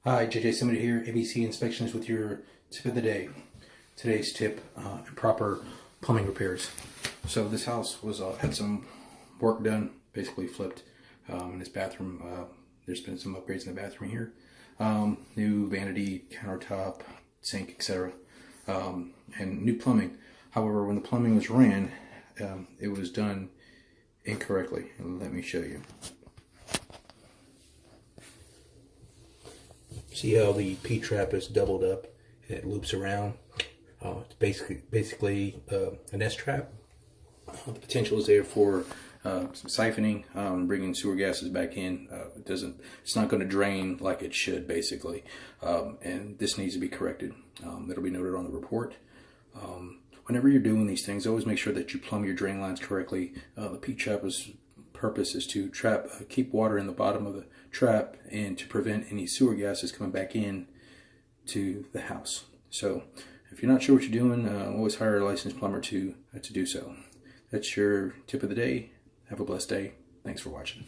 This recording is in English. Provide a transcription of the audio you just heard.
Hi, JJ Semidey here, ABC Inspections with your tip of the day. Today's tip, improper plumbing repairs. So this house was had some work done, basically flipped in this bathroom. There's been some upgrades in the bathroom here. New vanity, countertop, sink, etc. And new plumbing. However, when the plumbing was ran, it was done incorrectly. Let me show you. See how the P-trap is doubled up and it loops around? It's basically an S-trap. The potential is there for some siphoning, bringing sewer gases back in. It's not going to drain like it should, basically, and this needs to be corrected. That'll be noted on the report. Whenever you're doing these things, always make sure that you plumb your drain lines correctly. The P-trap's purpose is to keep water in the bottom of the trap and to prevent any sewer gases coming back in to the house. So if you're not sure what you're doing, always hire a licensed plumber to do so. That's your tip of the day. Have a blessed day. Thanks for watching.